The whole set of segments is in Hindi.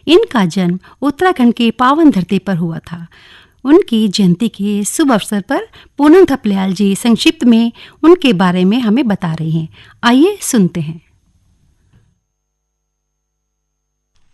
इनका जन्म उत्तराखंड के पावन धरती पर हुआ था। उनकी जयंती के शुभ अवसर पर पूनम थपलियाल जी संक्षिप्त में उनके बारे में हमें बता रही हैं। आइए सुनते हैं।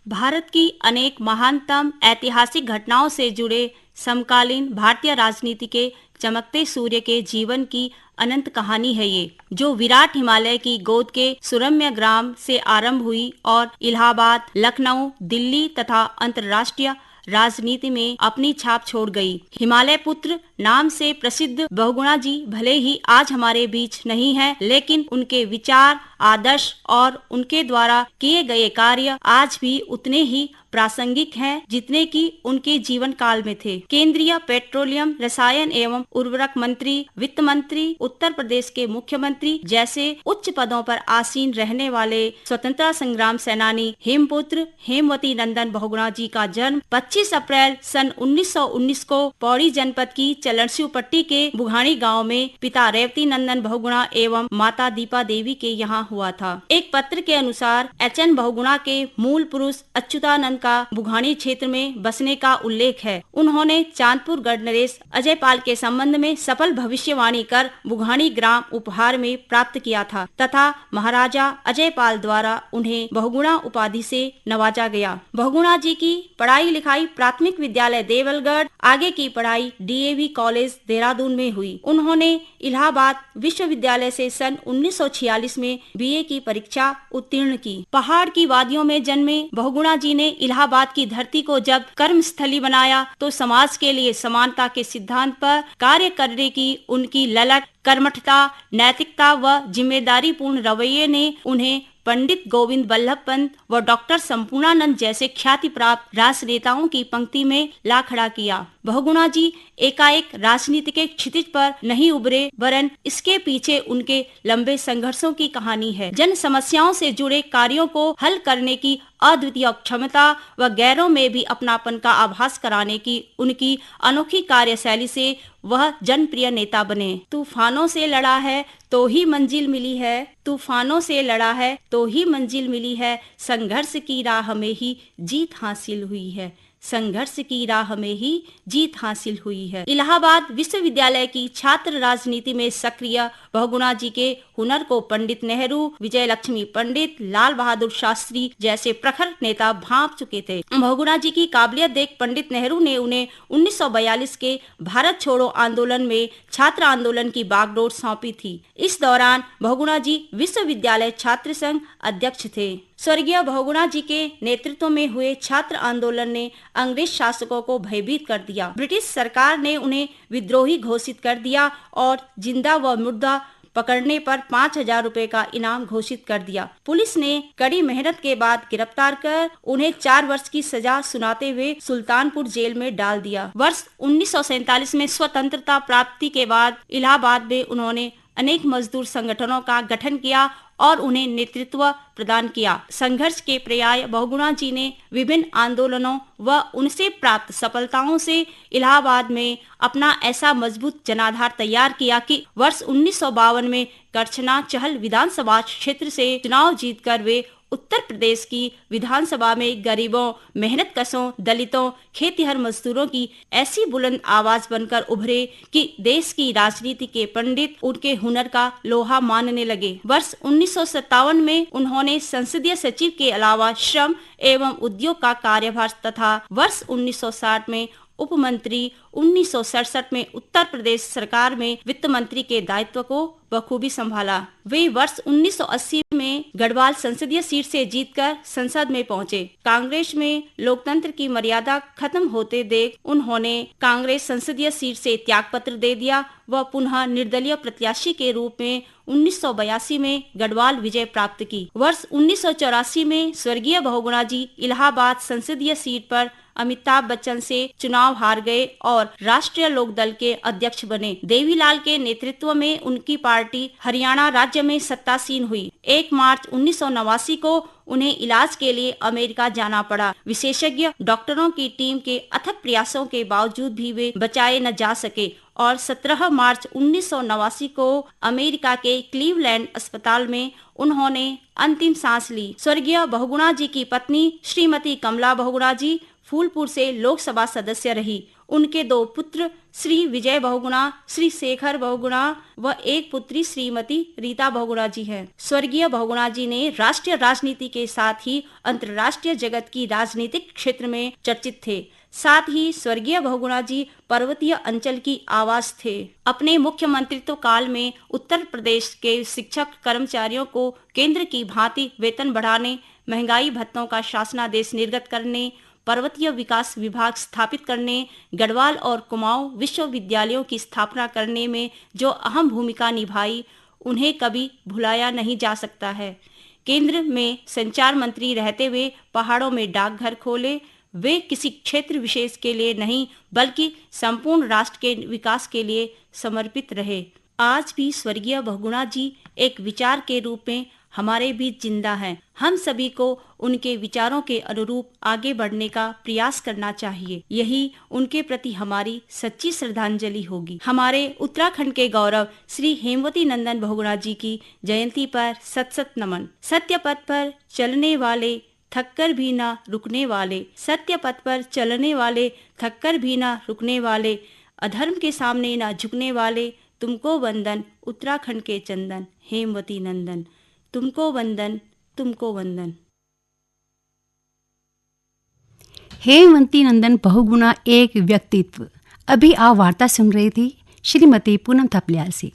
भारत की अनेक महानतम ऐतिहासिक घटनाओं से जुड़े समकालीन भारतीय राजनीति के चमकते सूर्य के जीवन की अनंत कहानी है ये, जो विराट हिमालय की गोद के सुरम्य ग्राम से आरंभ हुई और इलाहाबाद, लखनऊ, दिल्ली तथा अंतर्राष्ट्रीय राजनीति में अपनी छाप छोड़ गई। हिमालय पुत्र नाम से प्रसिद्ध बहुगुणा जी भले ही आज हमारे बीच नहीं है, लेकिन उनके विचार, आदर्श और उनके द्वारा किए गए कार्य आज भी उतने ही प्रासंगिक हैं जितने कि उनके जीवन काल में थे। केंद्रीय पेट्रोलियम, रसायन एवं उर्वरक मंत्री, वित्त मंत्री, उत्तर प्रदेश के मुख्यमंत्री जैसे उच्च पदों पर आसीन रहने वाले स्वतंत्रता संग्राम सेनानी हेमपुत्र हेमवती नंदन बहुगुणा जी का जन्म 25 अप्रैल सन 1919 को पौड़ी जनपद की चलनसिंह पट्टी के बुघाणी गांव में पिता रेवती नंदन बहुगुणा एवं माता दीपा देवी के यहाँ हुआ था। एक पत्र के अनुसार एचएन बहुगुणा के मूल पुरुष अच्युतानंद का बुघाणी क्षेत्र में बसने का उल्लेख है। उन्होंने चांदपुर गढ़ नरेश अजयपाल के संबंध में सफल भविष्यवाणी कर बुघाणी ग्राम उपहार में प्राप्त किया था तथा महाराजा अजयपाल द्वारा उन्हें बहुगुणा उपाधि से नवाजा गया। बहुगुणा जी की पढ़ाई लिखाई प्राथमिक विद्यालय देवलगढ़, आगे की पढ़ाई डीएवी कॉलेज देहरादून में हुई। उन्होंने इलाहाबाद विश्वविद्यालय से सन 1946 में बीए की परीक्षा उत्तीर्ण की। पहाड़ की वादियों में जन्मे बहुगुणा जी ने इलाहाबाद की धरती को जब कर्मस्थली बनाया तो समाज के लिए समानता के सिद्धांत पर कार्य करने की उनकी ललक, कर्मठता, नैतिकता व जिम्मेदारी पूर्ण रवैये ने उन्हें पंडित गोविंद बल्लभ पंत व डॉक्टर संपूर्णानंद जैसे ख्याति प्राप्त राजनेताओं की पंक्ति में ला खड़ा किया। बहुगुणा जी एकाएक राजनीति के क्षितिज पर नहीं उभरे, वरन इसके पीछे उनके लंबे संघर्षों की कहानी है। जन समस्याओं से जुड़े कार्यों को हल करने की अद्वितीय क्षमता व गैरों में भी अपनापन का आभास कराने की उनकी अनोखी कार्यशैली से वह जनप्रिय नेता बने। तूफानों से लड़ा है तो ही मंजिल मिली है, तूफानों से लड़ा है तो ही मंजिल मिली है, संघर्ष की राह में ही जीत हासिल हुई है, संघर्ष की राह में ही जीत हासिल हुई है। इलाहाबाद विश्वविद्यालय की छात्र राजनीति में सक्रिय बहुगुणा जी के हुनर को पंडित नेहरू, विजय लक्ष्मी पंडित, लाल बहादुर शास्त्री जैसे प्रखर नेता भांप चुके थे। बहुगुणा जी की काबिलियत देख पंडित नेहरू ने उन्हें 1942 के भारत छोड़ो आंदोलन में छात्र आंदोलन की बागडोर सौंपी थी। इस दौरान बहुगुणा जी विश्वविद्यालय छात्र संघ अध्यक्ष थे। स्वर्गीय बहुगुणा जी के नेतृत्व में हुए छात्र आंदोलन ने अंग्रेज शासकों को भयभीत कर दिया। ब्रिटिश सरकार ने उन्हें विद्रोही घोषित कर दिया और जिंदा व मुर्दा पकड़ने पर 5,000 रुपए का इनाम घोषित कर दिया। पुलिस ने कड़ी मेहनत के बाद गिरफ्तार कर उन्हें 4 वर्ष की सजा सुनाते हुए सुल्तानपुर जेल में डाल दिया। वर्ष 1947 में स्वतंत्रता प्राप्ति के बाद इलाहाबाद में उन्होंने अनेक मजदूर संगठनों का गठन किया और उन्हें नेतृत्व प्रदान किया। संघर्ष के पर्याय बहुगुणा जी ने विभिन्न आंदोलनों व उनसे प्राप्त सफलताओं से इलाहाबाद में अपना ऐसा मजबूत जनाधार तैयार किया कि वर्ष 1952 में करछना चहल विधानसभा क्षेत्र से चुनाव जीतकर वे उत्तर प्रदेश की विधानसभा में गरीबों, मेहनतकशों, दलितों, खेतिहर मजदूरों की ऐसी बुलंद आवाज बनकर उभरे कि देश की राजनीति के पंडित उनके हुनर का लोहा मानने लगे। वर्ष 1957 में उन्होंने संसदीय सचिव के अलावा श्रम एवं उद्योग का कार्यभार तथा वर्ष 1960 में उप मंत्री, 1967 में उत्तर प्रदेश सरकार में वित्त मंत्री के दायित्व को बखूबी संभाला। वे वर्ष 1980 में गढ़वाल संसदीय सीट से जीतकर संसद में पहुंचे। कांग्रेस में लोकतंत्र की मर्यादा खत्म होते देख उन्होंने कांग्रेस संसदीय सीट से त्यागपत्र दे दिया व पुनः निर्दलीय प्रत्याशी के रूप में 1982 में गढ़वाल विजय प्राप्त की। वर्ष 1984 में स्वर्गीय बहुगुणा जी इलाहाबाद संसदीय सीट पर अमिताभ बच्चन से चुनाव हार गए और राष्ट्रीय लोक दल के अध्यक्ष बने। देवीलाल के नेतृत्व में उनकी पार्टी हरियाणा राज्य में सत्तासीन हुई। 1 मार्च 1989 को उन्हें इलाज के लिए अमेरिका जाना पड़ा। विशेषज्ञ डॉक्टरों की टीम के अथक प्रयासों के बावजूद भी वे बचाए न जा सके और 17 मार्च 1989 को अमेरिका के क्लीवलैंड अस्पताल में उन्होंने अंतिम सांस ली। स्वर्गीय बहुगुणा जी की पत्नी श्रीमती कमला बहुगुणा जी फूलपुर से लोकसभा सदस्य रही। उनके 2 पुत्र श्री विजय बहुगुणा, श्री शेखर बहुगुणा व एक पुत्री श्रीमती रीता बहुगुणा जी हैं। स्वर्गीय बहुगुणा जी ने राष्ट्रीय राजनीति के साथ ही अंतर्राष्ट्रीय जगत की राजनीतिक क्षेत्र में चर्चित थे। साथ ही स्वर्गीय बहुगुणा जी पर्वतीय अंचल की आवाज थे। अपने मुख्यमंत्रित्व काल में उत्तर प्रदेश के शिक्षक कर्मचारियों को केंद्र की भांति वेतन बढ़ाने, महंगाई भत्तों का शासनादेश निर्गत करने, पर्वतीय विकास विभाग स्थापित करने, गढ़वाल और कुमाऊं विश्वविद्यालयों की स्थापना करने में जो अहम भूमिका निभाई, उन्हें कभी भुलाया नहीं जा सकता है। केंद्र में संचार मंत्री रहते हुए पहाड़ों में डाकघर खोले। वे किसी क्षेत्र विशेष के लिए नहीं बल्कि संपूर्ण राष्ट्र के विकास के लिए समर्पित रहे। आज भी स्वर्गीय बहुगुणा जी एक विचार के रूप में हमारे बीच जिंदा हैं। हम सभी को उनके विचारों के अनुरूप आगे बढ़ने का प्रयास करना चाहिए। यही उनके प्रति हमारी सच्ची श्रद्धांजलि होगी। हमारे उत्तराखंड के गौरव श्री हेमवती नंदन बहुगुणा जी की जयंती पर सत सत नमन। सत्य पथ पर चलने वाले, थककर भी ना रुकने वाले, सत्य पथ पर चलने वाले, थककर भी ना रुकने वाले, अधर्म के सामने ना झुकने वाले, तुमको वंदन उत्तराखंड के चंदन, हेमवती नंदन, तुमको वंदन, तुमको वंदन। हेमवती नंदन बहुगुणा एक व्यक्तित्व। अभी आप वार्ता सुन रही थी श्रीमती पूनम थपलियाल से।